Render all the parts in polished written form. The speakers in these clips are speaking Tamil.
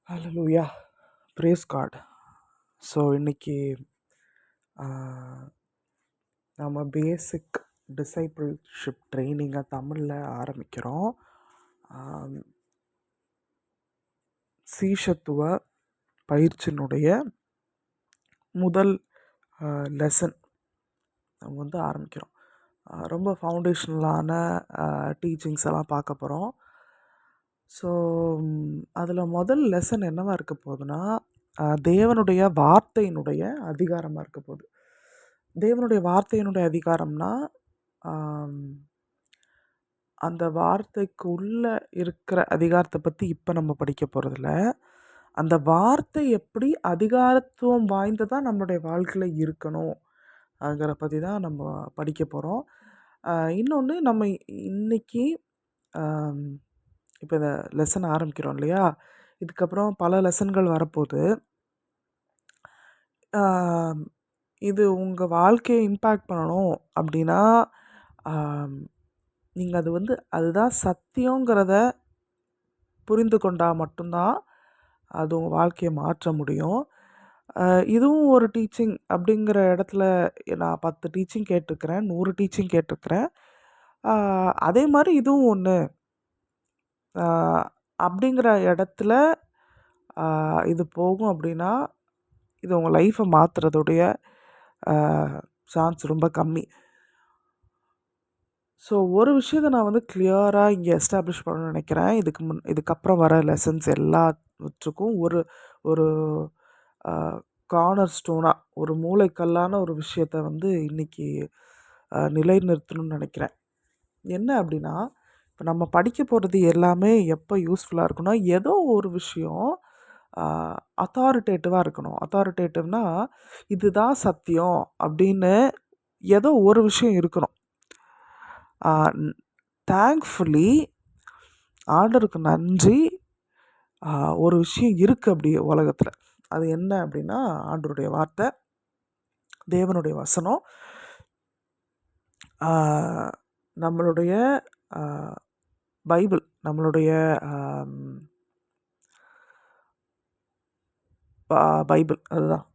ஹalleluya praise God. ஸோ இன்னைக்கு நம்ம பேசிக் டிசைபிள்ஷிப் ட்ரைனிங்கை தமிழில் ஆரம்பிக்கிறோம். ஆம், சீஷத்துவ பயிற்சியினுடைய முதல் லெசன் நம்ம ஆரம்பிக்கிறோம். ரொம்ப ஃபவுண்டேஷனலான டீச்சிங்ஸ் எல்லாம் பார்க்க போகிறோம். ஸோ அதில் முதல் லெசன் என்னவா இருக்க போகுதுன்னா, தேவனுடைய வார்த்தையினுடைய அதிகாரமாக இருக்க போகுது. தேவனுடைய வார்த்தையினுடைய அதிகாரம்னா, அந்த வார்த்தைக்கு உள்ளே இருக்கிற அதிகாரத்தை பற்றி இப்போ நம்ம படிக்க போகிறதில்ல. அந்த வார்த்தை எப்படி அதிகாரத்துவம் வாய்ந்ததாக நம்மளுடைய வாழ்க்கையில் இருக்கணும் அப்படிங்கிற பற்றி தான் நம்ம படிக்க போகிறோம். இன்னொன்று நம்ம இன்னைக்கு இப்போ இந்த லெசன் ஆரம்பிக்கிறோம் இல்லையா, இதுக்கப்புறம் பல லெசன்கள் வரப்போகுது. இது உங்கள் வாழ்க்கையை இம்பேக்ட் பண்ணணும் அப்படின்னா, நீங்கள் அதுதான் சத்தியங்கிறத புரிந்து கொண்டால் மட்டும்தான் அது உங்கள் வாழ்க்கையை மாற்ற முடியும். இதுவும் ஒரு டீச்சிங் அப்படிங்கிற இடத்துல நான் 10 டீச்சிங் கேட்டிருக்கிறேன், 100 டீச்சிங் கேட்டிருக்கிறேன். அதே மாதிரி இதுவும் ஒன்று அப்படிங்கிற இடத்துல இது போகும் அப்படின்னா, இது உங்கள் லைஃப்பை மாற்றுறதுடைய சான்ஸ் ரொம்ப கம்மி. ஸோ ஒரு விஷயத்தை நான் கிளியராக இங்கே எஸ்டாப்ளிஷ் பண்ணணும்னு நினைக்கிறேன். இதுக்கப்புறம் வர லெசன்ஸ் எல்லாவற்றுக்கும் ஒரு ஒரு கார்னர் ஸ்டோனாக, ஒரு மூளைக்கல்லான ஒரு விஷயத்தை இன்றைக்கி நிலைநிறுத்தணும்னு நினைக்கிறேன். என்ன அப்படின்னா, இப்போ நம்ம படிக்க போகிறது எல்லாமே எப்போ யூஸ்ஃபுல்லாக இருக்குன்னா, ஏதோ ஒரு விஷயம் அத்தாரிட்டேட்டிவாக இருக்கணும். அத்தாரிட்டேட்டிவ்னா இதுதான் சத்தியம் அப்படின்னு ஏதோ ஒரு விஷயம் இருக்கணும். தேங்க்ஃபுல்லி, ஆண்டவருக்கு நன்றி, ஒரு விஷயம் இருக்குது அப்படி உலகத்தில். அது என்ன அப்படின்னா, ஆண்டவருடைய வார்த்தை, தேவனுடைய வசனம், நம்மளுடைய பைபிள், நம்மளுடைய பைபிள். அதுதான்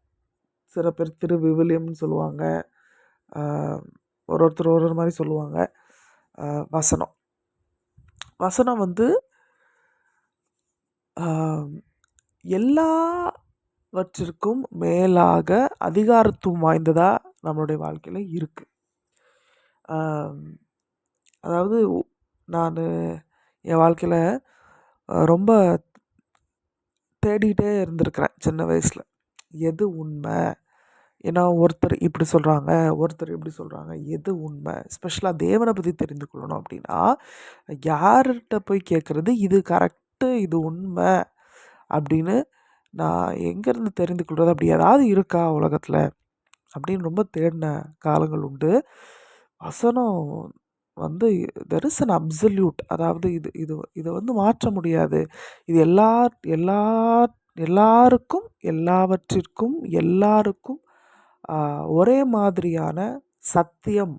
சில பேர் திருவிவிலியம்னு சொல்லுவாங்க, ஒருத்தர் ஒரு மாதிரி சொல்லுவாங்க. வசனம் எல்லாவற்றிற்கும் மேலாக அதிகாரத்துவம் வாய்ந்ததாக நம்மளுடைய வாழ்க்கையில் இருக்குது. அதாவது நான் என் வாழ்க்கையில் ரொம்ப தேடிகிட்டே இருந்திருக்கிறேன் சின்ன வயசில். எது உண்மை? ஏன்னா ஒருத்தர் இப்படி சொல்கிறாங்க, ஒருத்தர் இப்படி சொல்கிறாங்க, எது உண்மை? ஸ்பெஷலாக தேவனை பற்றி தெரிந்து கொள்ளணும் அப்படின்னா யார்கிட்ட போய் கேட்குறது, இது கரெக்டு, இது உண்மை அப்படின்னு நான் எங்கேருந்து தெரிந்து கொள்வது? அப்படி ஏதாவது இருக்கா உலகத்தில் அப்படின்னு ரொம்ப தேடின காலங்கள் உண்டு. வசனம் தெர் இஸ் அன் அப்சல்யூட், அதாவது இது இது இதை மாற்ற முடியாது. இது எல்லாருக்கும், எல்லாவற்றிற்கும், எல்லாருக்கும் ஒரே மாதிரியான சத்தியம்,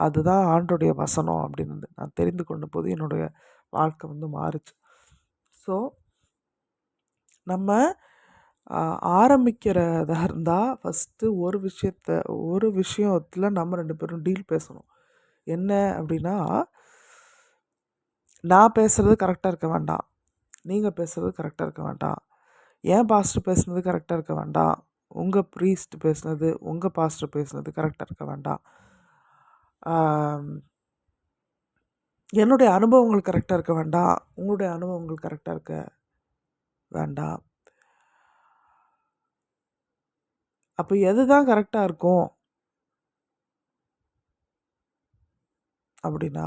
அதுதான் ஆண்டோடைய வசனம் அப்படின்னு நான் தெரிந்து கொண்ட போது என்னுடைய வாழ்க்கை மாறுச்சு. ஸோ நம்ம ஆரம்பிக்கிறதா இருந்தால் ஃபஸ்ட்டு ஒரு விஷயத்தில் நம்ம 2 பேரும் டீல் பேசணும். என்ன அப்படின்னா, நான் பேசுகிறது கரெக்டாக இருக்க வேண்டாம், நீங்கள் பேசுகிறது கரெக்டாக இருக்க வேண்டாம், ஏன் பாஸ்டர் பேசுனது கரெக்டாக இருக்க வேண்டாம், உங்கள் ப்ரீஸ்ட் பேசுனது, உங்கள் பாஸ்டர் பேசுனது கரெக்டாக இருக்க வேண்டாம், என்னுடைய அனுபவங்கள் கரெக்டாக இருக்க வேண்டாம், உங்களுடைய அனுபவங்கள் கரெக்டாக இருக்க வேண்டாம். அப்போ எது தான் கரெக்டாக இருக்கும் அப்படின்னா,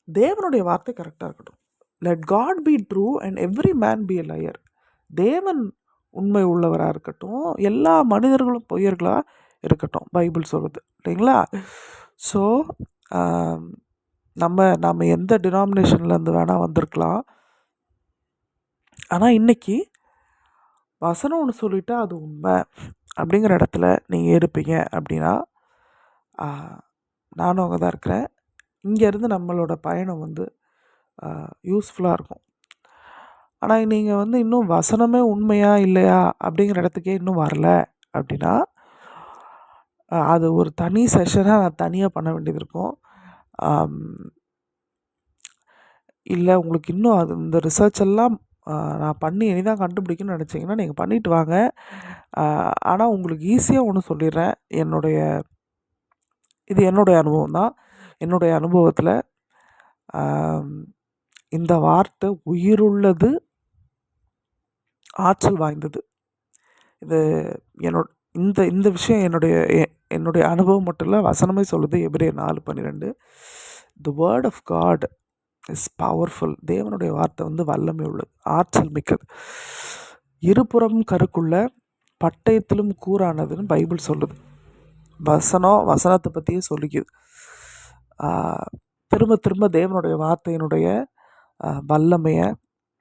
தேவனுடைய வார்த்தை கரெக்டாக இருக்கட்டும். Let God be true and every man be a liar. தேவன் உண்மை உள்ளவராக இருக்கட்டும், எல்லா மனிதர்களும் பொய்யர்களாக இருக்கட்டும், பைபிள் சொல்லுது இல்லைங்களா? ஸோ நம்ம எந்த டினாமினேஷன்லேருந்து வேணால் வந்திருக்கலாம். ஆனால் இன்றைக்கி வசனம் ஒன்று சொல்லிட்டா அது உண்மை அப்படிங்கிற இடத்துல நீங்கள் இருப்பீங்க அப்படின்னா, நானும் அங்கே தான் இருக்கிறேன். இங்கேருந்து நம்மளோட பயணம் யூஸ்ஃபுல்லாக இருக்கும். ஆனால் நீங்கள் வந்து இன்னும் வசனமே உண்மையா இல்லையா அப்படிங்கிற இடத்துக்கே இன்னும் வரல அப்படின்னா அது ஒரு தனி செஷனாக நான் தனியாக பண்ண வேண்டியது இருக்கும். இல்லை உங்களுக்கு இன்னும் அது இந்த ரிசர்ச் எல்லாம் நான் பண்ணி இனிதான் கண்டுபிடிக்கணும்னு நினச்சிங்கன்னா நீங்கள் பண்ணிட்டு வாங்க. ஆனால் உங்களுக்கு ஈஸியாக ஒன்று சொல்லிடுறேன். இது என்னுடைய அனுபவம் தான். என்னுடைய அனுபவத்தில் இந்த வார்த்தை உயிருள்ளது, ஆற்றல் வாய்ந்தது. இது என்னோட இந்த இந்த விஷயம் என்னுடைய அனுபவம் மட்டும் இல்லை, வசனமே சொல்லுது. எபிரேயர் 4:12 the word of God is powerful. தேவனுடைய வார்த்தை வந்து வல்லமை உள்ளது, ஆற்றல் மிக்கது, இருபுறமும் கருக்குள்ள பட்டயத்திலும் கூரானதுன்னு பைபிள் சொல்லுது. வசனத்தை பற்றியே சொல்லிக்குது. திரும்ப திரும்ப தேவனுடைய வார்த்தையினுடைய வல்லமையை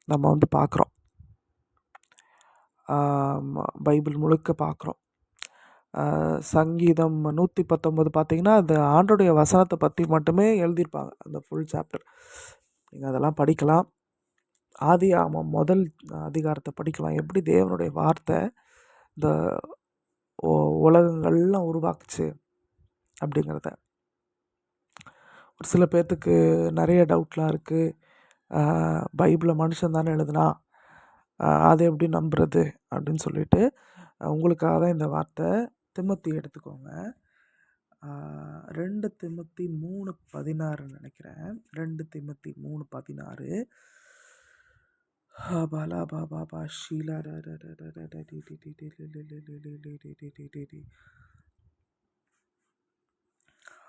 நம்ம வந்து பார்க்குறோம். பைபிள் முழுக்க பார்க்குறோம். சங்கீதம் 119 பார்த்தீங்கன்னா அது ஆண்டோடைய வசனத்தை பற்றி மட்டுமே எழுதியிருப்பாங்க, அந்த ஃபுல் சாப்டர். நீங்கள் அதெல்லாம் படிக்கலாம். ஆதியாகமம் முதல் அதிகாரத்தை படிக்கலாம். எப்படி தேவனுடைய வார்த்தை இந்த உலகங்கள்லாம் உருவாக்குச்சு அப்படிங்கிறத. ஒரு சில பேர்த்துக்கு நிறைய டவுட்லாம் இருக்குது. பைபிளை மனுஷன் தானே எழுதுனா, அதை எப்படி நம்புறது அப்படின்னு சொல்லிட்டு உங்களுக்காக தான் இந்த வார்த்தை. திமோத்தி எடுத்துக்கோங்க. 2 திமோத்தி 3:16 நினைக்கிறேன். 2 திமோத்தி 3:16 பாலா பாபா ஷீலா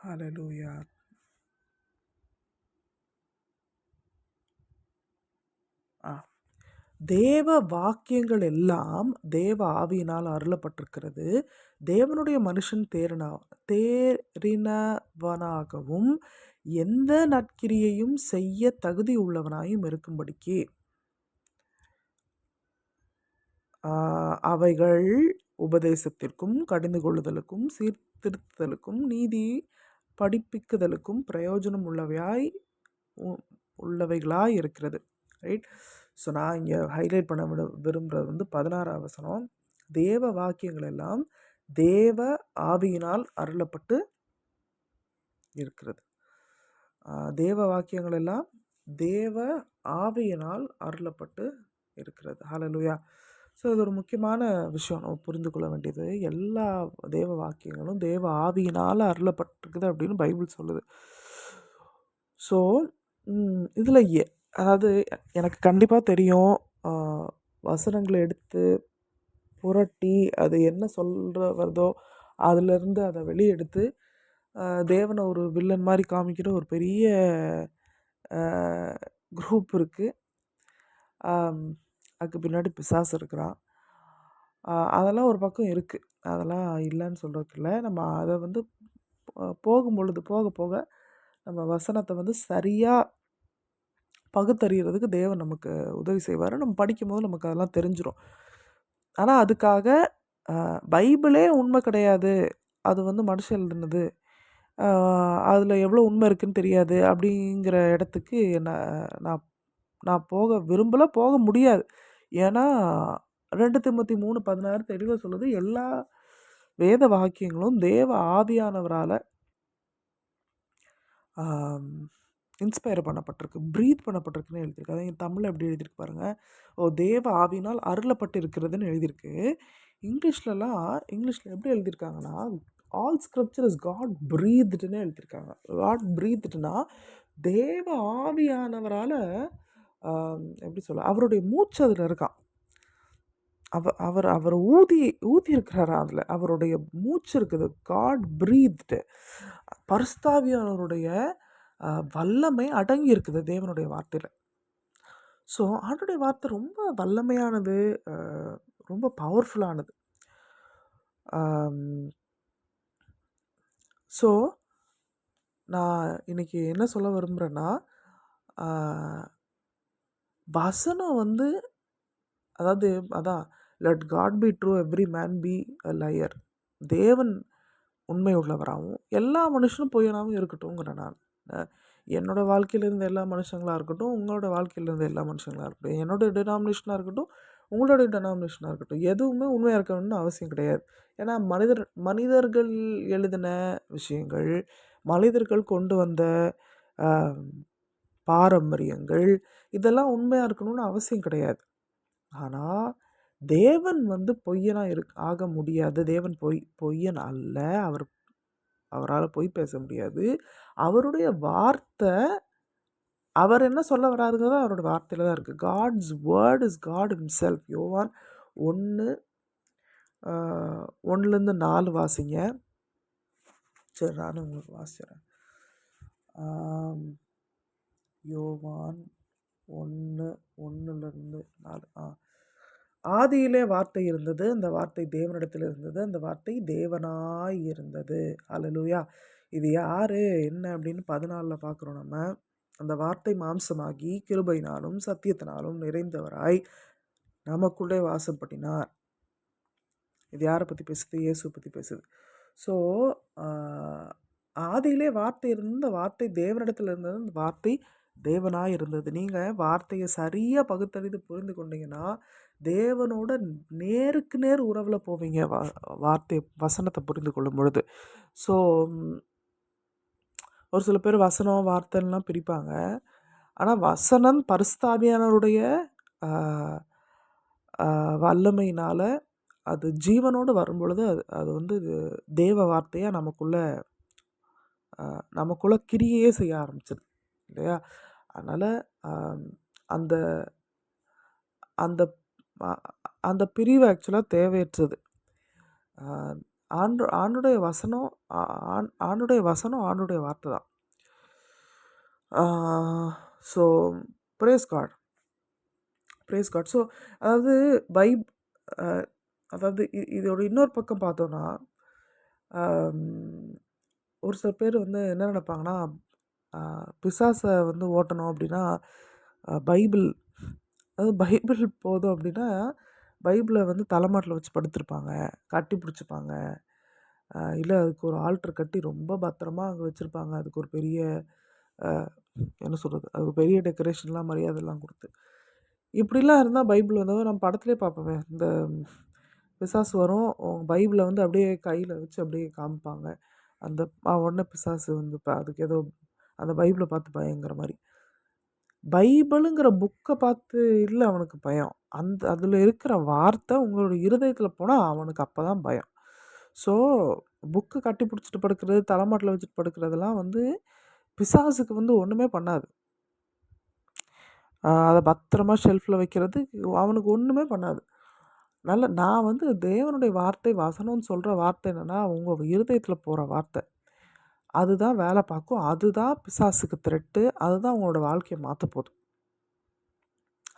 ஹல்லேலூயா. தேவ வாக்கியங்கள் எல்லாம் தேவ ஆவியினால் அருளப்பட்டிருக்கிறது. தேவனுடைய மனுஷன் தேறினவனாகவும் எந்த நற்கிரியையும் செய்ய தகுதி உள்ளவனாயும் இருக்கும்படிக்கு அவைகள் உபதேசத்திற்கும் கடிந்து கொள்ளுதலுக்கும் சீர்திருத்துதலுக்கும் நீதி படிப்பிக்குதலுக்கும் பிரயோஜனம் உள்ளவைகளாய் இருக்கிறது. ரைட். ஸோ நான் இங்கே ஹைலைட் பண்ண விரும்புகிறது வந்து 16ஆம் வசனம். தேவ வாக்கியங்கள் எல்லாம் தேவ ஆவியினால் அருளப்பட்டு இருக்கிறது. தேவ வாக்கியங்கள் எல்லாம் தேவ ஆவியினால் அருளப்பட்டு இருக்கிறது. ஹல்லேலூயா. ஸோ இது ஒரு முக்கியமான விஷயம் நம்ம புரிந்து கொள்ள வேண்டியது. எல்லா தேவ வாக்கியங்களும் தேவ ஆவியினால் அருளப்பட்டிருக்குது அப்படின்னு பைபிள் சொல்லுது. ஸோ இதில் அதாவது எனக்கு கண்டிப்பாக தெரியும், வசனங்களை எடுத்து புரட்டி அது என்ன வருதோ அதிலிருந்து அதை வெளியெடுத்து தேவனை ஒரு வில்லன் மாதிரி காமிக்கிற ஒரு பெரிய குரூப் இருக்குது. அதுக்கு பின்னாடி பிசாசு இருக்கிறான். அதெல்லாம் ஒரு பக்கம் இருக்குது, அதெல்லாம் இல்லைன்னு சொல்கிறதுக்கு இல்லை. நம்ம அதை வந்து போக போக நம்ம வசனத்தை வந்து சரியாக பகுத்தறிகிறதுக்கு தேவன் நமக்கு உதவி செய்வார். நம்ம படிக்கும்போது நமக்கு அதெல்லாம் தெரிஞ்சிடும். ஆனால் அதுக்காக பைபிளே உண்மை கிடையாது, அது வந்து மனுஷன் எழுதுனது, அதில் எவ்வளோ உண்மை இருக்குதுன்னு தெரியாது அப்படிங்கிற இடத்துக்கு நான் போக முடியாது. ஏன்னா 2 திமோத்தி 3:16 தெளிவாக சொல்லுது, எல்லா வேத வாக்கியங்களும் தேவ ஆவியானவரால் இன்ஸ்பயர் பண்ணப்பட்டிருக்கு, ப்ரீத் பண்ணப்பட்டிருக்குன்னு எழுதியிருக்கு. அதாவது தமிழில் எப்படி எழுதியிருக்கு பாருங்கள். தேவ ஆவினால் அருளப்பட்டு இருக்கிறதுன்னு எழுதியிருக்கு. இங்கிலீஷில் எப்படி எழுதியிருக்காங்கன்னா, ஆல் ஸ்கிரிப்சர் இஸ் காட் ப்ரீத்டுன்னு எழுதியிருக்காங்க. காட் ப்ரீத்டுனா தேவ ஆவியானவரால் எப்படி சொல்ல, அவருடைய மூச்சு அதில் இருக்கான். அவர் ஊதி இருக்கிறாரா அதில், அவருடைய மூச்சு இருக்குது. காட் ப்ரீத்டு. பரிசுத்தாவியானவருடைய வல்லமை அடங்கி இருக்குது தேவனுடைய வார்த்தையில். ஸோ ஆண்டோடைய வார்த்தை ரொம்ப வல்லமையானது, ரொம்ப பவர்ஃபுல்லானது. ஸோ நான் இன்னைக்கு என்ன சொல்ல விரும்புகிறேன்னா, வசனம் வந்து அதாவது அதான் let God be true every man be a liar. தேவன் உண்மை உள்ளவராகவும் எல்லா மனுஷனும் பொய்யனாகவும் இருக்கட்டும்ங்கிறேன் நான். என்னோட வாழ்க்கையில இருந்த எல்லா மனுஷங்களா இருக்கட்டும், உங்களோட வாழ்க்கையில இருந்த எல்லா மனுஷங்களா இருக்கட்டும், என்னோட டினாமினேஷனா இருக்கட்டும், உங்களுடைய டினாமினேஷனா இருக்கட்டும், எதுவுமே உண்மையா இருக்கணும்னு அவசியம் கிடையாது. ஏன்னா மனிதர்கள் எழுதின விஷயங்கள், மனிதர்கள் கொண்டு வந்த அ பாரம்பரியங்கள், இதெல்லாம் உண்மையா இருக்கணும்னு அவசியம் கிடையாது. ஆனா, தேவன் வந்து பொய்யனா ஆக முடியாது. தேவன் பொய்யன் அல்ல. அவரால பொய் பேச முடியாது. அவருடைய வார்த்தை, அவர் என்ன சொல்ல வராருங்கிறது அவரோட வார்த்தையில தான் இருக்கு. God's word is God himself. யோவான் 1 1லேருந்து 4 வாசிங்க. சரி, நானும் உங்களுக்கு வாசிக்கிறேன். யோவான் 1 1லேருந்து 4. ஆதியிலே வார்த்தை இருந்தது, அந்த வார்த்தை தேவனிடத்தில் இருந்தது, அந்த வார்த்தை தேவனாய் இருந்தது. அல்லேலூயா. இது யாரு என்ன அப்படின்னு 14ல் பார்க்குறோம் நம்ம. அந்த வார்த்தை மாம்சமாகி கிருபையினாலும் சத்தியத்தினாலும் நிறைந்தவராய் நமக்குள்ளே வாசம் பண்ணினார். இது யாரை பற்றி பேசுது? இயேசு பற்றி பேசுது. ஸோ ஆதியிலே வார்த்தை இருந்த வார்த்தை தேவனிடத்தில் இருந்தது, அந்த வார்த்தை தேவனாய் இருந்தது. நீங்கள் வார்த்தையை சரியாக பகுத்தறிந்து புரிந்து கொண்டீங்கன்னா தேவனோட நேருக்கு நேர் உறவில் போவீங்க. வார்த்தை வசனத்தை புரிந்து கொள்ளும் பொழுது. ஸோ ஒரு சில பேர் வசனம் வார்த்தைலாம் பிரிப்பாங்க. ஆனால் வசனம் பரிசுத்தாவியானவருடைய வல்லமையினால் அது ஜீவனோடு வரும்பொழுது அது வந்து தேவ வார்த்தையாக நமக்குள்ள கிரியையே செய்ய ஆரம்பிச்சது இல்லையா? அதனால் அந்த அந்த அந்த பிரிவு ஆக்சுவலாக தேவையற்றது. ஆண்டுடைய வசனம் ஆண்டுடைய வசனம் ஆண்டுடைய வார்த்தை தான். So brace God. ஸோ அதாவது அதாவது இதோட இன்னொரு பக்கம் பார்த்தோன்னா, ஒரு சில பேர் வந்து என்ன நினைப்பாங்கன்னா, பிசாசை வந்து ஓட்டணும் அப்படின்னா பைபிள் போதும் அப்படின்னா, பைபிளை வந்து தலைமாட்டில் வச்சு படுத்திருப்பாங்க, கட்டி பிடிச்சிப்பாங்க. இல்லை அதுக்கு ஒரு ஆல்டர் கட்டி ரொம்ப பத்திரமா அங்கே வச்சுருப்பாங்க. அதுக்கு ஒரு பெரிய என்ன சொல்கிறது, அதுக்கு பெரிய டெக்கரேஷன்லாம் மரியாதைலாம் கொடுத்து. இப்படிலாம் இருந்தால் பைபிள் வந்து நம்ம படத்துலேயே பார்ப்போமே, இந்த பிசாசு வரும், பைபிளை வந்து அப்படியே கையில் வச்சு அப்படியே காமிப்பாங்க. அந்த உடனே பிசாசு வந்து அதுக்கு ஏதோ அந்த பைபிளை பார்த்து பயங்கிற மாதிரி. பைபிளுங்கிற புக்கை பார்த்து இல்லை அவனுக்கு பயம். அதில் இருக்கிற வார்த்தை உங்களோட இருதயத்தில் போனால் அவனுக்கு அப்போ தான் பயம். ஸோ புக்கு கட்டி பிடிச்சிட்டு படுக்கிறது, தலைமாட்டில் வச்சுட்டு படுக்கிறதெல்லாம் வந்து பிசாசுக்கு வந்து ஒன்றுமே பண்ணாது. அதை பத்திரமா ஷெல்ஃபில் வைக்கிறது அவனுக்கு ஒன்றுமே பண்ணாது. நான் வந்து தேவனுடைய வார்த்தை வசனம்னு சொல்கிற வார்த்தை என்னென்னா உங்கள் இருதயத்தில் போகிற வார்த்தை. அதுதான் வேலை பார்க்கும். அதுதான் பிசாசுக்கு த்ரெட்டு. அதுதான் உங்களோட வாழ்க்கையை மாற்ற போகுது.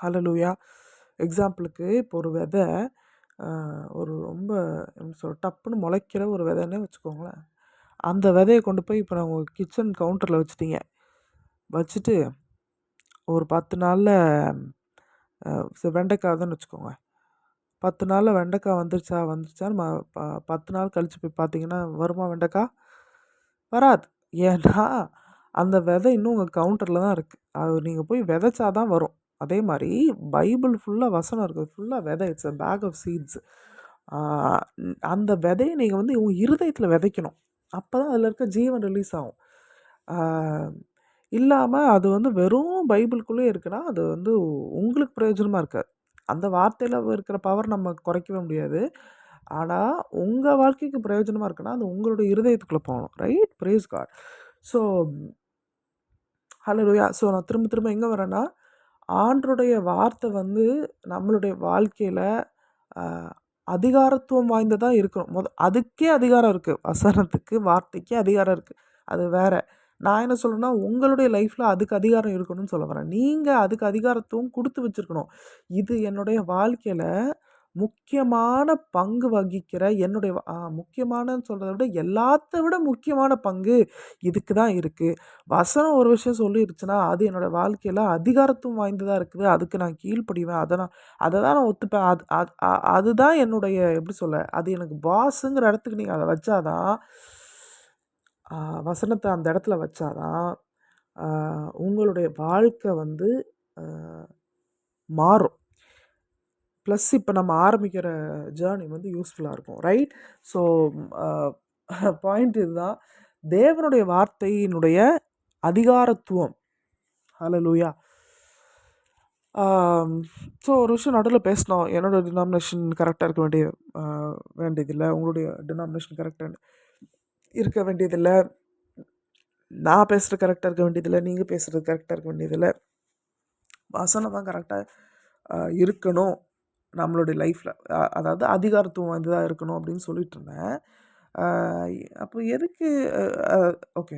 ஹல்லேலூயா. எக்ஸாம்பிளுக்கு இப்போ ஒரு விதை ஒரு ரொம்ப டப்புன்னு முளைக்கிற ஒரு விதைன்னே வச்சுக்கோங்களேன். அந்த விதையை கொண்டு போய் இப்போ நான் உங்கள் கிச்சன் கவுண்டரில் வச்சுட்டீங்க. வச்சுட்டு ஒரு 10 நாளில் வெண்டைக்காய் தான் வச்சுக்கோங்க. 10 நாளில் வெண்டைக்காய் வந்துருச்சான்னு 10 நாள் கழித்து போய் பார்த்தீங்கன்னா வருமா வெண்டைக்காய்? வராது. ஏன்னா அந்த விதை இன்னும் உங்கள் கவுண்டரில் தான் இருக்குது. அது நீங்கள் போய் விதைச்சா தான் வரும். அதே மாதிரி பைபிள் ஃபுல்லாக வசனம் இருக்குது, ஃபுல்லாக விதை. It's a pack of seeds. அந்த விதையை நீங்கள் வந்து உங்கள் இருதயத்தில் விதைக்கணும். அப்போ தான் அதில் இருக்க ஜீவன் ரிலீஸ் ஆகும். இல்லாமல் அது வந்து வெறும் பைபிளுக்குள்ளே இருக்குன்னா அது வந்து உங்களுக்கு பிரயோஜனமாக இருக்காது. அந்த வார்த்தையில் இருக்கிற பவர் நம்ம குறைக்கவே முடியாது. ஆனால் உங்கள் வாழ்க்கைக்கு பிரயோஜனமாக இருக்குன்னா அது உங்களுடைய இருதயத்துக்குள்ளே போகணும். Right? Praise God. So hallelujah. So நான் திரும்ப எங்கே வரேன்னா, ஆண்டருடைய வார்த்தை வந்து நம்மளுடைய வாழ்க்கையில் அதிகாரத்துவம் வாய்ந்ததாக இருக்கணும். அதுக்கே அதிகாரம் இருக்குது. வசனத்துக்கு வார்த்தைக்கே அதிகாரம் இருக்குது. அது வேறு. நான் என்ன சொல்கிறேன்னா உங்களுடைய லைஃப்பில் அதுக்கு அதிகாரம் இருக்கணும்னு சொல்ல வரேன். நீங்கள் அதுக்கு அதிகாரத்துவம் கொடுத்து வச்சுருக்கணும். இது என்னுடைய வாழ்க்கையில் முக்கியமான பங்கு வகிக்கிற என்னுடைய முக்கியமானன்னு சொல்கிறத விட எல்லாத்த விட முக்கியமான பங்கு இதுக்கு தான் இருக்குது. வசனம் ஒரு விஷயம் சொல்லிருச்சுன்னா அது என்னோடய வாழ்க்கையில் அதிகாரத்துவம் வாய்ந்ததாக இருக்குது. அதுக்கு நான் கீழ்ப்படிவேன். அதை தான் நான் ஒத்துப்பேன். அதுதான் என்னுடைய எப்படி சொல்ல, அது எனக்கு பாஸுங்கிற இடத்துக்கு நீங்கள் அதை வச்சாதான், வசனத்தை அந்த இடத்துல வச்சாதான் உங்களுடைய வாழ்க்கை வந்து மாறும். ப்ளஸ் இப்போ நம்ம ஆரம்பிக்கிற ஜேர்னி வந்து யூஸ்ஃபுல்லாக இருக்கும், ரைட்? ஸோ பாயிண்ட் இதுதான், தேவனுடைய வார்த்தையினுடைய அதிகாரத்துவம். ஹல்லேலூயா. ஸோ ஒரு விஷயம் நடுவில் பேசினோம், என்னோடய டினாமினேஷன் கரெக்டாக இருக்க வேண்டியதில்லை, உங்களுடைய டினாமினேஷன் கரெக்டாக இருக்க வேண்டியதில்லை, நான் பேசுகிறது கரெக்டாக இருக்க வேண்டியதில்லை, நீங்கள் பேசுகிறது கரெக்டாக இருக்க வேண்டியதில்லை, வசனம் தான் கரெக்டாக இருக்கணும் நம்மளுடைய லைஃப்பில். அதாவது அதிகாரத்துவம் வாய்ந்ததாக இருக்கணும் அப்படின்னு சொல்லிட்டு இருந்தேன். அப்போ எதுக்கு ஓகே,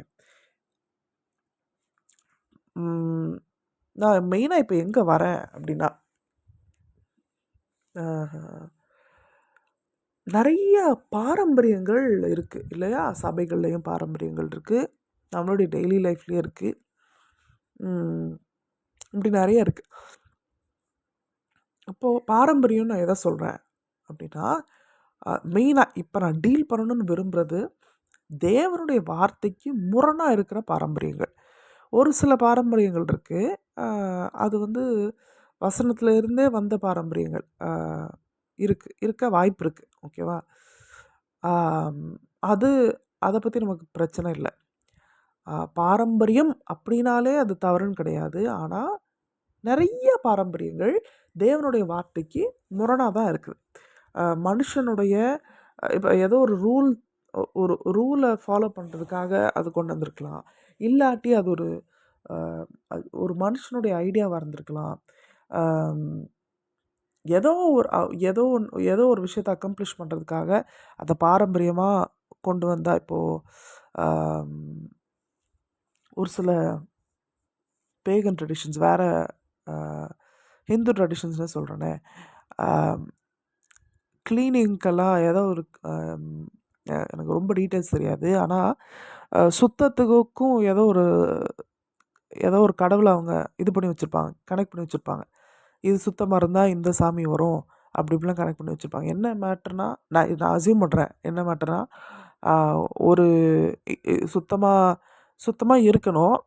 நான் மெயினாக இப்போ எங்கே வரேன் அப்படின்னா, நிறைய பாரம்பரியங்கள் இருக்குது இல்லையா? சபைகள்லேயும் பாரம்பரியங்கள் இருக்குது, நம்மளுடைய டெய்லி லைஃப்லேயும் இருக்குது, இப்படி நிறைய இருக்குது. அப்போது பாரம்பரியம் நான் எதை சொல்கிறேன் அப்படின்னா, மெயினாக இப்போ நான் டீல் பண்ணணும்னு விரும்புகிறது தேவனுடைய வார்த்தைக்கு முரணாக இருக்கிற பாரம்பரியங்கள். ஒரு சில பாரம்பரியங்கள் இருக்குது, அது வந்து வசனத்தில் இருந்தே வந்த பாரம்பரியங்கள் இருக்க வாய்ப்பு இருக்குது, ஓகேவா? அதை பற்றி நமக்கு பிரச்சனை இல்லை. பாரம்பரியம் அப்படின்னாலே அது தவறுன்னு கிடையாது. ஆனால் நிறைய பாரம்பரியங்கள் தேவனுடைய வார்த்தைக்கு முரணாக தான் இருக்குது. மனுஷனுடைய இப்போ ஏதோ ஒரு ரூலை ஃபாலோ பண்ணுறதுக்காக அது கொண்டு வந்திருக்கலாம், இல்லாட்டி அது ஒரு மனுஷனுடைய ஐடியாவாக இருந்திருக்கலாம். ஏதோ ஒரு விஷயத்தை அக்கம்ப்ளிஷ் பண்ணுறதுக்காக அதை பாரம்பரியமாக கொண்டு வந்தால், இப்போது ஒரு சில பேகன் ட்ரெடிஷன்ஸ், வேறு ஹிந்து ட்ரெடிஷன்ஸ்னு சொல்கிறேனே, க்ளீனிங்க்கெல்லாம் ஏதோ ஒரு எனக்கு ரொம்ப டீட்டெயில்ஸ் தெரியாது, ஆனால் சுத்தத்துக்கும் ஏதோ ஒரு கடவுளை அவங்க இது பண்ணி வச்சுருப்பாங்க, கனெக்ட் பண்ணி வச்சுருப்பாங்க. இது சுத்தமாக இருந்தால் இந்த சாமி வரும், அப்படி இப்படிலாம் கனெக்ட் பண்ணி வச்சுருப்பாங்க. என்ன மேட்டர்னா, நான் அசியூம் பண்ணுறேன், என்ன மேட்டர்னா, ஒரு சுத்தமாக இருக்கணும்,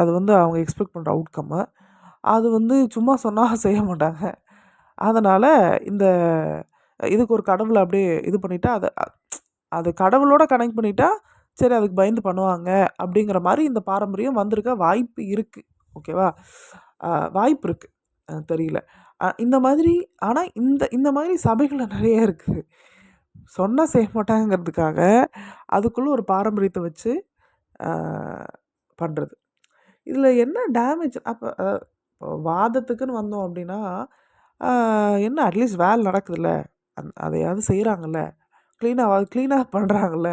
அது வந்து அவங்க எக்ஸ்பெக்ட் பண்ணுற அவுட்கம்மை. அது வந்து சும்மா சொன்னால் செய்ய மாட்டாங்க. அதனால் இதுக்கு ஒரு கடவுளை அப்படியே இது பண்ணிட்டா, அது கடவுளோட கனெக்ட் பண்ணிட்டா சரி, அதுக்கு பயந்து பண்ணுவாங்க அப்படிங்கிற மாதிரி இந்த பாரம்பரியம் வந்திருக்க வாய்ப்பு இருக்குது, ஓகேவா? வாய்ப்பு இருக்குது, தெரியல இந்த மாதிரி. ஆனால் இந்த மாதிரி சபைகளில் நிறைய இருக்குது, சொன்னால் செய்ய மாட்டாங்கிறதுக்காக அதுக்குள்ளே ஒரு பாரம்பரியத்தை வச்சு பண்ணுறது. இதில் என்ன டேமேஜ்? அப்போ வாதத்துக்குன்னு வந்தோம் அப்படின்னா, என்ன அட்லீஸ்ட் வேலை நடக்குதுல்ல, அதையாவது செய்கிறாங்கல்ல, க்ளீனாக பண்ணுறாங்கல்ல.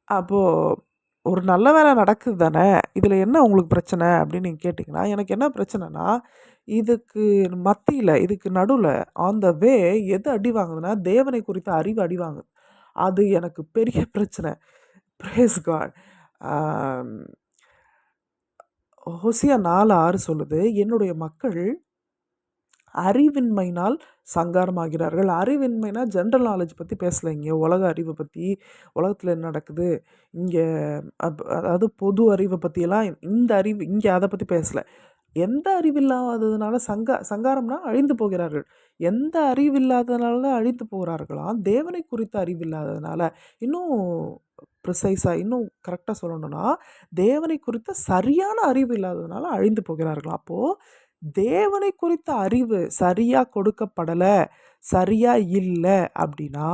அப்போது ஒரு நல்ல வேலை நடக்குது தானே, இதில் என்ன உங்களுக்கு பிரச்சனை அப்படின்னு நீங்கள் கேட்டிங்கன்னா, எனக்கு என்ன பிரச்சனைனா, இதுக்கு மத்தியில், இதுக்கு நடுவில், ஆன் த வே எது அடி வாங்குதுன்னா, தேவனை குறித்த அறிவு அடி வாங்குது. அது எனக்கு பெரிய பிரச்சனை. Brace God. ஹோசியா 4:6 சொல்லுது, என்னுடைய மக்கள் அறிவின்மையினால் சங்காரமாகிறார்கள். அறிவின்மைனா ஜென்ரல் நாலேஜ் பற்றி பேசலை, இங்கே உலக அறிவை பற்றி, உலகத்தில் என்ன நடக்குது இங்கே, அதாவது பொது அறிவை பற்றியெல்லாம் இந்த அறிவு இங்கே அதை பற்றி பேசலை. எந்த அறிவில்லாததுனால சங்காரம்னா அழிந்து போகிறார்கள். எந்த அறிவில்லாததுனால அழிந்து போகிறார்களாம், தேவனை குறித்த அறிவில்லாததுனால. இன்னும் ப்ரிசைஸாக, இன்னும் கரெக்டாக சொல்லணும்னா, தேவனை குறித்த சரியான அறிவு இல்லாததுனால அழிந்து போகிறார்களாம். அப்போது தேவனை குறித்த அறிவு சரியாக கொடுக்கப்படலை, சரியாக இல்லை அப்படின்னா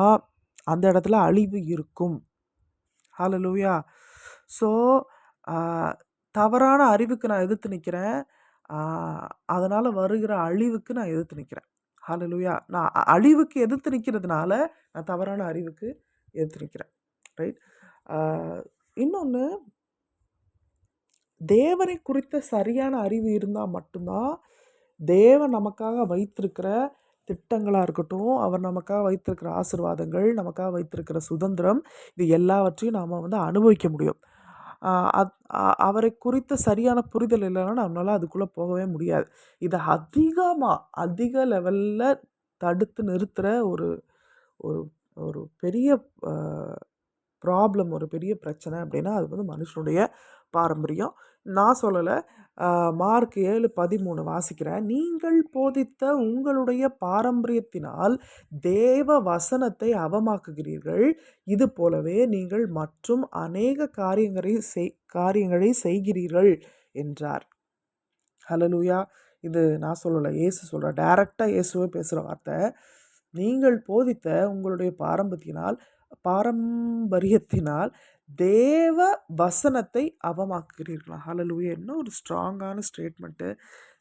அந்த இடத்துல அழிவு இருக்கும். ஹல்லேலூயா. ஸோ தவறான அறிவுக்கு நான் எதிர்த்து நிற்கிறேன், அதனால் வருகிற அழிவுக்கு நான் எதிர்த்து நிற்கிறேன். ஹல்லேலூயா. நான் அழிவுக்கு எதிர்த்து நிற்கிறதுனால நான் தவறான அறிவுக்கு எதிர்த்து நிற்கிறேன், ரைட்? இன்னொன்று, தேவனை குறித்த சரியான அறிவு இருந்தால் மட்டும்தான் தேவன் நமக்காக வைத்திருக்கிற திட்டங்களாக இருக்கட்டும், அவர் நமக்காக வைத்திருக்கிற ஆசீர்வாதங்கள், நமக்காக வைத்திருக்கிற சுதந்திரம், இது எல்லாவற்றையும் நாம் வந்து அனுபவிக்க முடியும். அவரை குறித்த சரியான புரிதல் இல்லைன்னா நம்மளால் அதுக்குள்ளே போகவே முடியாது. இதை அதிக லெவலில் தடுத்து நிறுத்துகிற ஒரு ஒரு பெரிய ப்ராப்ளம், ஒரு பெரிய பிரச்சனை அப்படின்னா அது வந்து மனுஷனுடைய பாரம்பரியம். நான் சொல்லலை. மார்க் 7:13 வாசிக்கிறேன். நீங்கள் போதித்த உங்களுடைய பாரம்பரியத்தினால் தேவ வசனத்தை அவமாக்குகிறீர்கள். இது போலவே நீங்கள் மற்றும் அநேக காரியங்களை செய்கிறீர்கள் என்றார். ஹல்லேலூயா. இது நான் சொல்லலை, இயேசு சொல்கிறார். டைரெக்டாக இயேசுவே பேசுகிற வார்த்தை. நீங்கள் போதித்த உங்களுடைய பாரம்பரியத்தினால் தேவ வசனத்தை அவமாக்குகிறீர்களா? ஹல்லேலூயா. என்ன ஒரு ஸ்ட்ராங்கான ஸ்டேட்மெண்ட்டு.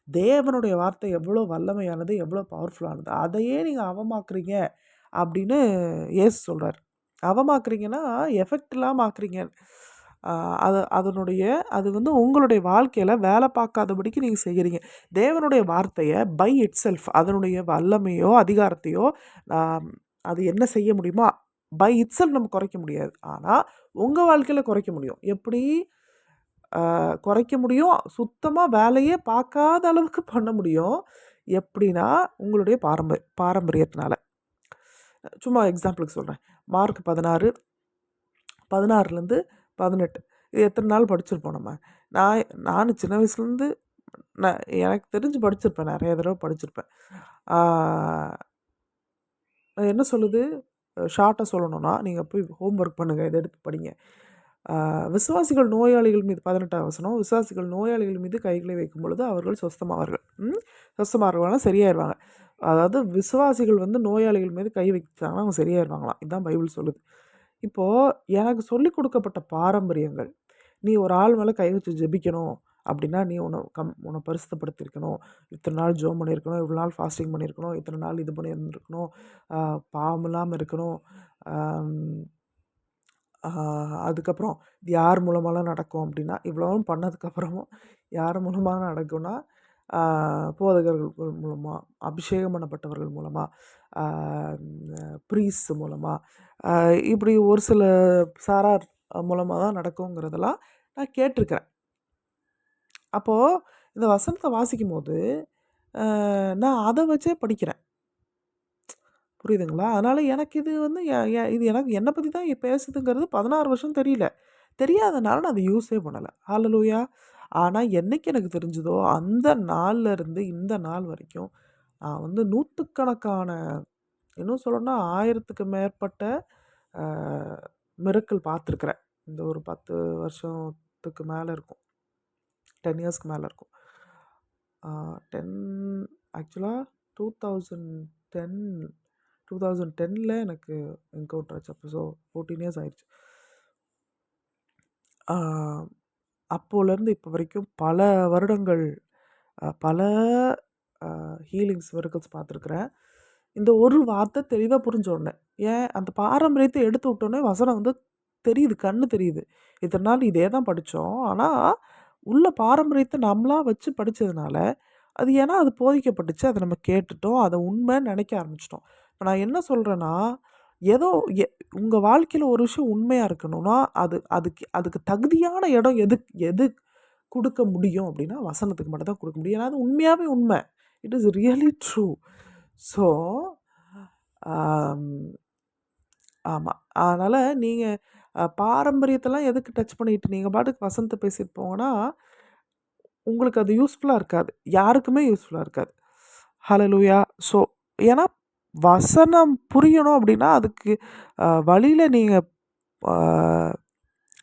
தேவனுடைய வார்த்தை எவ்வளோ வல்லமையானது, எவ்வளோ பவர்ஃபுல்லானது. அதையே நீங்கள் அவமாக்குறீங்க அப்படின்னு இயேசு சொல்கிறார். அவமாக்குறீங்கன்னா எஃபெக்ட் இல்லாமல் ஆக்குறீங்க. அது வந்து உங்களுடைய வாழ்க்கையில் வேலை பார்க்காதபடிக்கு நீங்கள் செய்கிறீங்க. தேவனுடைய வார்த்தையை பை இட் செல்ஃப், அதனுடைய வல்லமையோ அதிகாரத்தையோ அது என்ன செய்ய முடியுமா? பை இட் செல்ஃப் நம்ம குறைக்க முடியாது. ஆனால் உங்கள் வாழ்க்கையில் குறைக்க முடியும். எப்படி குறைக்க முடியும்? சுத்தமாக வேலையே பார்க்காத அளவுக்கு பண்ண முடியும். எப்படின்னா உங்களுடைய பாரம்பரியத்தினால. சும்மா எக்ஸாம்பிளுக்கு சொல்கிறேன். மார்க் 16 18 இது எத்தனை நாள் படிச்சிருப்போம் நம்ம. நான் சின்ன வயசுலேருந்து எனக்கு தெரிஞ்சு படிச்சிருப்பேன், நிறைய தடவை படிச்சிருப்பேன். என்ன சொல்லுது, ஷார்ட்டாக சொல்லணும்னா நீங்கள் போய் ஹோம்ஒர்க் பண்ணுங்கள், இதை எடுத்து படிங்க. விசுவாசிகள் நோயாளிகள் மீது 18ஆம் வசனம், விசுவாசிகள் நோயாளிகள் மீது கைகளை வைக்கும் பொழுது அவர்கள் சொஸ்தமாவார்கள். சொஸ்தமாகறவங்களாம் சரியாயிருவாங்க. அதாவது விசுவாசிகள் வந்து நோயாளிகள் மீது கை வச்சாங்கன்னா அவங்க சரியாயிருவாங்களாம். இதுதான் பைபிள் சொல்லுது. இப்போது எனக்கு சொல்லி கொடுக்கப்பட்ட பாரம்பரியங்கள், நீ ஒரு ஆள் மேலே கை வச்சு ஜெபிக்கணும் அப்படின்னா நீ உன்னை பரிசுத்தப்படுத்தியிருக்கணும், இத்தனை நாள் ஜோம் பண்ணியிருக்கணும், இவ்வளோ நாள் ஃபாஸ்டிங் பண்ணியிருக்கணும், இத்தனை நாள் இது பண்ணியிருந்துருக்கணும், பாவம் இல்லாமல் இருக்கணும். அதுக்கப்புறம் இது யார் மூலமாலாம் நடக்கும் அப்படின்னா, இவ்வளவும் பண்ணதுக்கப்புறமும் யார் மூலமாக நடக்கும்னா போதகர்கள் மூலமாக, அபிஷேகம் பண்ணப்பட்டவர்கள் மூலமாக, ப்ரீஸ் மூலமாக, இப்படி ஒரு சில சாரார் மூலமாக தான் நடக்குங்கிறதெல்லாம் நான் கேட்டிருக்கிறேன். அப்போது இந்த வசனத்தை வாசிக்கும் போது நான் அதை வச்சே படிக்கிறேன். புரியுதுங்களா? அதனால் எனக்கு இது வந்து இது எனக்கு என்னை பற்றி தான் பேசுதுங்கிறது 16 வருஷம் தெரியாதனால நான் அதை யூஸே பண்ணலை. ஹல்லேலூயா. ஆனால் என்னைக்கு எனக்கு தெரிஞ்சதோ அந்த நாளில் இருந்து இந்த நாள் வரைக்கும் நான் வந்து நூற்றுக்கணக்கான, இன்னும் சொல்லணும்னா 1000க்கு மேற்பட்ட மிரக்கிள் பார்த்துருக்குறேன். இந்த ஒரு 10 வருஷத்துக்கு மேலே இருக்கும், 10 இயர்ஸ்க்கு மேலே இருக்கும். 10 ஆக்சுவலாக 2010 எனக்கு என்கவுண்டர் ஆச்சு. அப்போ 14 இயர்ஸ் ஆயிடுச்சு. அப்போலேருந்து இப்போ வரைக்கும் பல வருடங்கள், பல ஹீலிங்ஸ் மிரக்கிள்ஸ் பார்த்துருக்குறேன். இந்த ஒரு வார்த்தை தெளிவாக புரிஞ்ச உடனே, ஏன் அந்த பாரம்பரியத்தை எடுத்து விட்டோன்னே வசனம் வந்து தெரியுது, கண்ணு தெரியுது. இத்தனை நாள் இதே தான் படித்தோம். ஆனால் உள்ள பாரம்பரியத்தை நம்மளாக வச்சு படித்ததுனால அது ஏன்னா அது போதிக்கப்பட்டுச்சு, அதை நம்ம கேட்டுட்டோம், அதை உண்மைன்னு நினைக்க ஆரம்பிச்சிட்டோம். இப்போ நான் என்ன சொல்கிறேன்னா, ஏதோ உங்கள் வாழ்க்கையில் ஒரு விஷயம் உண்மையாக இருக்கணும்னா அதுக்கு தகுதியான இடம் எது கொடுக்க முடியும் அப்படின்னா வசனத்துக்கு மட்டும் தான் கொடுக்க முடியும். ஏன்னா அது உண்மையாகவே உண்மை. It is really true. So ஆமாம். அதனால் நீங்கள் பாரம்பரியத்தெல்லாம் எதுக்கு டச் பண்ணிட்டு நீங்கள் பாட்டுக்கு வசனத்தை பேசிட்டு போங்கன்னா உங்களுக்கு அது யூஸ்ஃபுல்லாக இருக்காது, யாருக்குமே யூஸ்ஃபுல்லாக இருக்காது. ஹல்லேலூயா. ஸோ ஏன்னா வசனம் புரியணும் அப்படின்னா அதுக்கு வழியில் நீங்கள்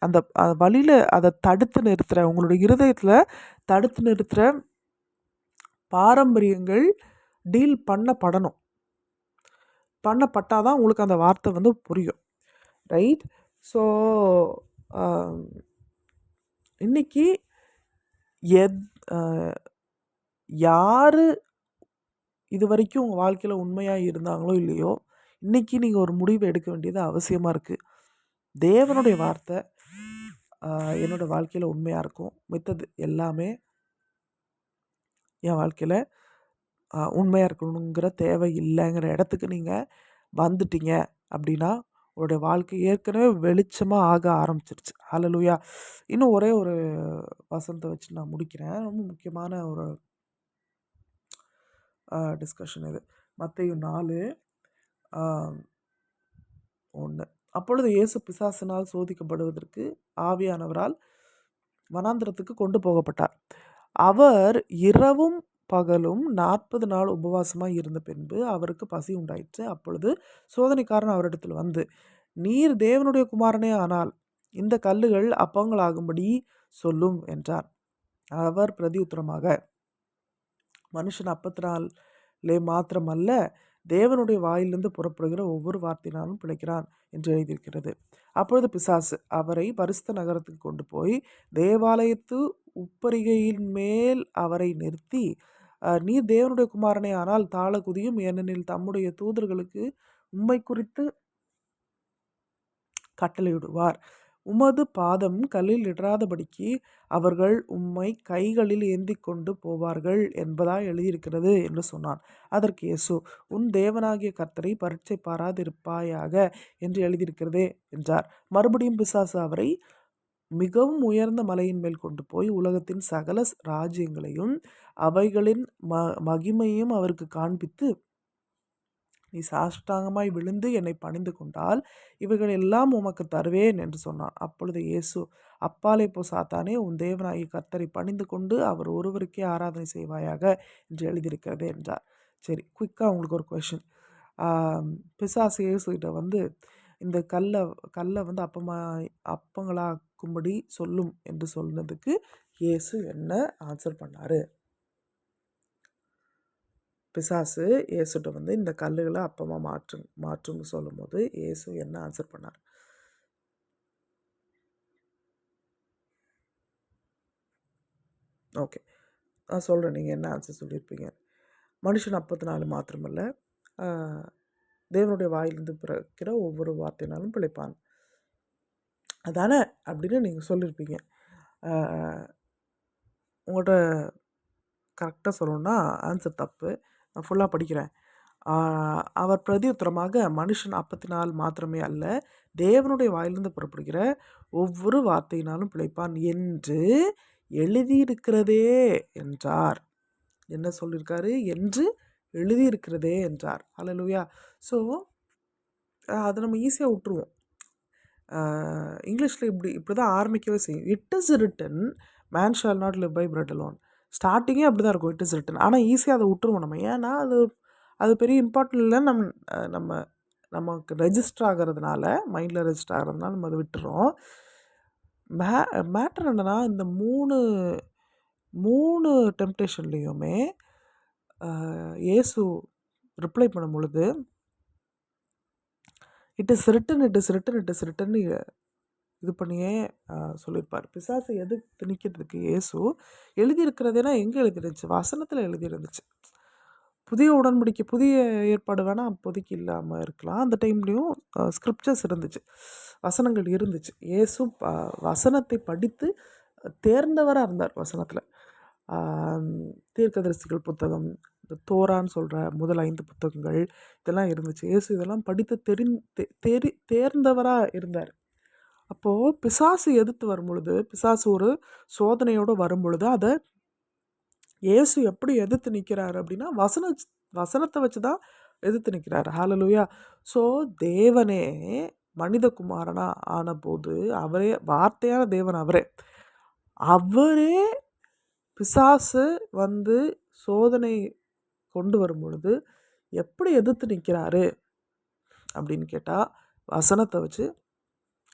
அந்த வழியில் அதை தடுத்து நிறுத்துகிற, உங்களுடைய இருதயத்தில் தடுத்து நிறுத்துகிற பாரம்பரியங்கள் டீல் பண்ணப்பட்டால் தான் உங்களுக்கு அந்த வார்த்தை வந்து புரியும். ரைட். ஸோ இன்றைக்கி யார் இது வரைக்கும் உங்கள் வாழ்க்கையில் உண்மையாக இருந்தாங்களோ இல்லையோ, இன்றைக்கி நீங்கள் ஒரு முடிவு எடுக்க வேண்டியது அவசியமாக இருக்குது. தேவனுடைய வார்த்தை என்னோடய வாழ்க்கையில் உண்மையாக இருக்கும், மித்தது எல்லாமே என் வாழ்க்கையில் உண்மையாக இருக்கணுங்கிற தேவை இல்லைங்கிற இடத்துக்கு நீங்கள் வந்துட்டீங்க அப்படின்னா உங்களுடைய வாழ்க்கை ஏற்கனவே வெளிச்சமாக ஆக ஆரம்பிச்சிருச்சு. ஹல்லேலூயா. இன்னும் ஒரே ஒரு வசனத்தை வச்சு நான் முடிக்கிறேன். ரொம்ப முக்கியமான ஒரு டிஸ்கஷன் இது. மத்தேயு 4:1 அப்பொழுது இயேசு பிசாசினால் சோதிக்கப்படுவதற்கு ஆவியானவரால் வனாந்திரத்துக்கு கொண்டு போகப்பட்டார். அவர் இரவும் பகலும் 40 நாள் உபவாசமாய் இருந்த பின்பு அவருக்கு பசி உண்டாயிற்று. அப்பொழுது சோதனைக்காரன் அவரிடத்தில் வந்து, நீர் தேவனுடைய குமாரனே ஆனால் இந்த கல்லுகள் அப்பங்களாகும்படி சொல்லும் என்றார். அவர் பிரதியுத்தரமாக, மனுஷன் அப்பத்தினாலே மாத்திரமல்ல, தேவனுடைய வாயிலிருந்து புறப்படுகிற ஒவ்வொரு வார்த்தையினாலும் பிழைக்கிறான் என்று எழுதியிருக்கிறது. அப்பொழுது பிசாசு அவரை பரிசுத்த நகரத்துக்கு கொண்டு போய் தேவாலயத்து உப்பரிகையின் மேல் அவரை நிறுத்தி, நீர் தேவனுடைய குமாரனே ஆனால் தாழ குதியும், ஏனெனில் தம்முடைய தூதர்களுக்கு உம்மை குறித்து கட்டளையிடுவார். உமது பாதம் கல்லில் இடராதபடிக்கு அவர்கள் உம்மை கைகளில் ஏந்தி கொண்டு போவார்கள் என்பதாய் எழுதியிருக்கிறது என்று சொன்னான். அதற்கு இயேசு, உன் தேவனாகிய கர்த்தரை பரீட்சை பாராதிருப்பாயாக என்று எழுதியிருக்கிறதே என்றார். மறுபடியும் பிசாசு அவரை மிகவும் உயர்ந்த மலையின் மேல் கொண்டு போய் உலகத்தின் சகல ராஜ்யங்களையும் அவைகளின் மகிமையும் அவருக்கு காண்பித்து, நீ சாஷ்டாங்கமாய் விழுந்து என்னை பணிந்து கொண்டால் இவைகள் எல்லாம் உமக்கு தருவேன் என்று சொன்னான். அப்பொழுது இயேசு, அப்பாலே போ சாத்தானே, உன் தேவனாகிய கர்த்தரை பணிந்து கொண்டு அவர் ஒருவருக்கே ஆராதனை செய்வாயாக என்று எழுதியிருக்கிறதே என்றார். சரி, குயிக்காக உங்களுக்கு ஒரு கொஷின். பிசாசு இயேசுகிட்ட வந்து இந்த கல்லை வந்து அப்பங்களாக்கும்படி சொல்லும் என்று சொன்னதுக்கு இயேசு என்ன ஆன்சர் பண்ணார்? பிசாசு இயேசுகிட்ட வந்து இந்த கல்லுகளை அப்பமாக மாற்றுன்னு சொல்லும் போது இயேசு என்ன ஆன்சர் பண்ணார்? ஓகே, நான் சொல்கிறேன், நீங்கள் என்ன ஆன்சர் சொல்லியிருப்பீங்க. மனுஷன் அப்பத்தினால மாத்திரமல்ல, தேவனுடைய வாயிலிருந்து பிறக்கிற ஒவ்வொரு வார்த்தையினாலும் பிழைப்பான் அதானே அப்படின்னு நீங்கள் சொல்லியிருப்பீங்க. உங்கள்கிட்ட கரெக்டாக சொல்லணுன்னா ஆன்சர் தப்பு. நான் ஃபுல்லாக படிக்கிறேன். அவர் பிரதியுத்தரமாக, மனுஷன் அப்பத்தினால் மாத்திரமே அல்ல, தேவனுடைய வாயிலிருந்து புறப்படுகிற ஒவ்வொரு வார்த்தையினாலும் பிழைப்பான் என்று எழுதியிருக்கிறதே என்றார். என்ன சொல்லியிருக்காரு? என்று எழுதியிருக்கிறதே என்றார். ஹல்லேலூயா. ஸோ அதை நம்ம ஈஸியாக விட்டுருவோம். இங்கிலீஷில் இப்படி தான் ஆரம்பிக்கவே செய்யும். It is written, man shall not live by bread alone. ஸ்டார்டிங்கே அப்படி தான் இருக்கும், இட் இஸ் ரிட்டன். ஆனால் ஈஸியாக அதை விட்டுருவோம் நம்ம. ஏன்னா அது பெரிய இம்பார்ட்டன்ட் இல்லை. நமக்கு ரெஜிஸ்டர் ஆகிறதுனால, மைண்டில் ரெஜிஸ்டர் ஆகிறதுனால நம்ம அதை விட்டுறோம். மேட்டர் என்னன்னா, இந்த மூணு டெம்ப்டேஷன்லேயுமே இயேசு ரிப்ளை பண்ணும் பொழுது it is return, it is return, it is return இது பண்ணியே சொல்லியிருப்பார். பிசாசை எதிர்த்து நிற்கிறதுக்கு இயேசு எழுதியிருக்கிறதுனா எங்கே எழுதிருந்துச்சு? வசனத்தில் எழுதியிருந்துச்சு. புதிய உடன்படிக்கை, புதிய ஏற்பாடு வேணால் அப்போதைக்கு இல்லாமல் இருக்கலாம். அந்த டைம்லேயும் ஸ்கிரிப்சர்ஸ் இருந்துச்சு, வசனங்கள் இருந்துச்சு. இயேசு வசனத்தை படித்து தேர்ந்தவராக இருந்தார். வசனத்தில் தீர்க்கதரிசிகள் புத்தகம், இந்த தோரான்னு சொல்கிற முதல் 5 புத்தகங்கள் இதெல்லாம் இருந்துச்சு. இயேசு இதெல்லாம் படித்து தேர்ந்தவராக இருந்தார். அப்போது பிசாசு எதிர்த்து வரும் பொழுது, பிசாசு ஒரு சோதனையோடு வரும் பொழுது அதை இயேசு எப்படி எதிர்த்து நிற்கிறாரு அப்படின்னா, வசனத்தை வச்சு தான் எதிர்த்து நிற்கிறாரு. ஹல்லேலூயா. ஸோ தேவனே மனித குமாரனா ஆனபோது, அவரே வார்த்தையான தேவன், அவரே பிசாசு வந்து சோதனை கொண்டு வரும் பொழுது எப்படி எதிர்த்து நிற்கிறாரு அப்படின்னு கேட்டால், வசனத்தை வச்சு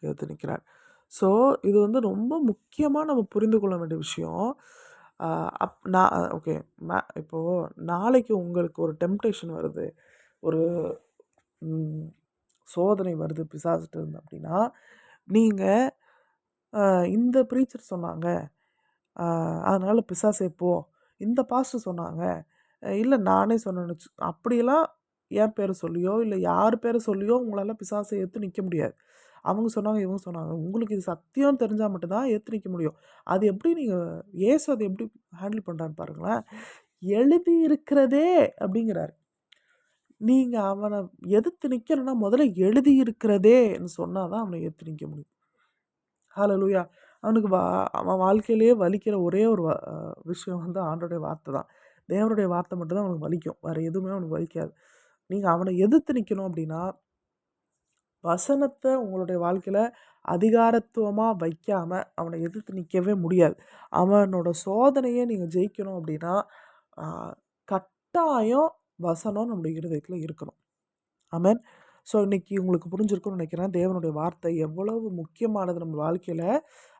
எதிர்த்து நிற்கிறார். ஸோ இது வந்து ரொம்ப முக்கியமாக நம்ம புரிந்து கொள்ள வேண்டிய விஷயம். ஓகே, இப்போது நாளைக்கு உங்களுக்கு ஒரு டெம்ப்டேஷன் வருது, ஒரு சோதனை வருது பிசாசுட்டு இருந்து அப்படின்னா, நீங்கள் இந்த ப்ரீச்சர் சொன்னாங்க அதனால் பிசாசே போ, இந்த பாஸ்டர் சொன்னாங்க, இல்லை நானே சொன்னேன்னு அப்படியெல்லாம் என் பேரை சொல்லியோ இல்லை யார் பேரை சொல்லியோ உங்களால் பிசாசை ஏற்று நிற்க முடியாது. அவங்க சொன்னாங்க, இவங்க சொன்னாங்க, உங்களுக்கு இது சத்தியம் தெரிஞ்சால் மட்டும்தான் ஏற்று நிற்க முடியும். அது எப்படி நீங்கள் இயேசு அதை எப்படி ஹேண்டில் பண்ணுறான்னு பாருங்களேன். எழுதி இருக்கிறதே அப்படிங்கிறாரு. நீங்கள் அவனை எதிர்த்து நிற்கணும்னா முதல்ல எழுதி இருக்கிறதேன்னு சொன்னால் தான் அவனை ஏற்று நிற்க முடியும். ஹல்லேலூயா. அவனுக்கு அவன் வாழ்க்கையிலேயே வலிக்கிற ஒரே ஒரு விஷயம் வந்து ஆண்டோடைய வார்த்தை தான். தேவனுடைய வார்த்தை மட்டும்தான் அவனுக்கு வலிக்கும், வேறு எதுவுமே அவனுக்கு வலிக்காது. நீங்கள் அவனை எதிர்த்து நிற்கணும் அப்படின்னா வசனத்தை உங்களுடைய வாழ்க்கையில் அதிகாரத்துவமாக வைக்காமல் அவனை எதிர்த்து நிற்கவே முடியாது. அவனோட சோதனையை நீங்கள் ஜெயிக்கணும் அப்படின்னா கட்டாயம் வசனம் நம்முடைய இருதயத்தில் இருக்கணும். ஆமென். ஸோ இன்றைக்கி உங்களுக்கு புரிஞ்சிருக்கும்னு நினைக்கிறேன். தேவனுடைய வார்த்தை எவ்வளவு முக்கியமானது நம்ம வாழ்க்கையில்,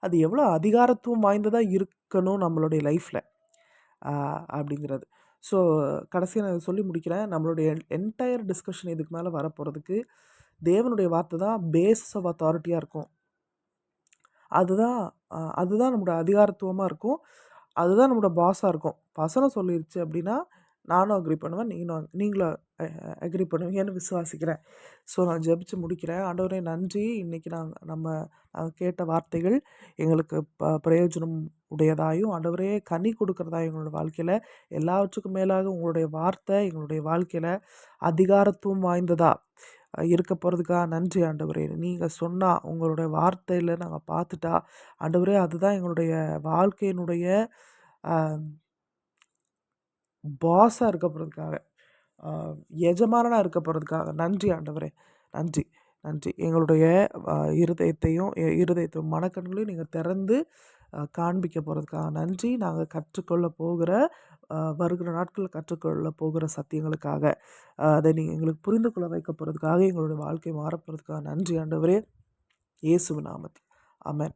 அது எவ்வளோ அதிகாரத்துவம் வாய்ந்ததாக இருக்கணும் நம்மளுடைய லைஃப்பில் அப்படிங்கிறது. ஸோ கடைசியாக நான் சொல்லி முடிக்கிறேன். நம்மளுடைய என்டையர் டிஸ்கஷன் இதுக்கு மேலே வரப்போகிறதுக்கு தேவனுடைய வார்த்தை தான் பேசிஸ் ஆஃப் அத்தாரிட்டியாக இருக்கும். அதுதான் நம்மளோட அதிகாரத்துவமாக இருக்கும். அதுதான் நம்மளோட பாஸாக இருக்கும். வசனம் சொல்லிருச்சு அப்படின்னா நானும் அக்ரி பண்ணுவேன், நீங்களும் அக்ரி பண்ணுவீங்கன்னு விசுவாசிக்கிறேன். ஸோ நான் ஜெபிச்சு முடிக்கிறேன். ஆண்டவரே நன்றி. இன்றைக்கி நாங்கள் கேட்ட வார்த்தைகள் எங்களுக்கு பிரயோஜனம் உடையதாயும், ஆண்டவரே கனி கொடுக்குறதாயும் எங்களோட வாழ்க்கையில், எல்லாவற்றுக்கும் மேலாக உங்களுடைய வார்த்தை எங்களுடைய வாழ்க்கையில் அதிகாரத்துவம் வாய்ந்ததா இருக்க போகிறதுக்காக நன்றி ஆண்டவரே. நீங்கள் சொன்னால் உங்களுடைய வார்த்தையில் நாங்கள் பார்த்துட்டா ஆண்டவரே, அதுதான் எங்களுடைய வாழ்க்கையினுடைய பாஸாக இருக்க போகிறதுக்காக, எஜமானனாக இருக்க போகிறதுக்காக நன்றி ஆண்டவரே. நன்றி நன்றி. எங்களுடைய இருதயத்தையும் மனக்கண்களையும் நீங்கள் திறந்து காண்பிக்க போகிறதுக்காக நன்றி. நாங்கள் கற்றுக்கொள்ள போகிற வருகிற நாட்களில் கற்றுக்கொள்ள போகிற சத்தியங்களுக்காக, அதை நீங்கள் எங்களுக்கு புரிந்து கொள்ள வைக்க போகிறதுக்காக, எங்களுடைய வாழ்க்கை மாற போகிறதுக்காக நன்றி ஆண்டவரே. இயேசுவின் நாமத்தில் ஆமென்.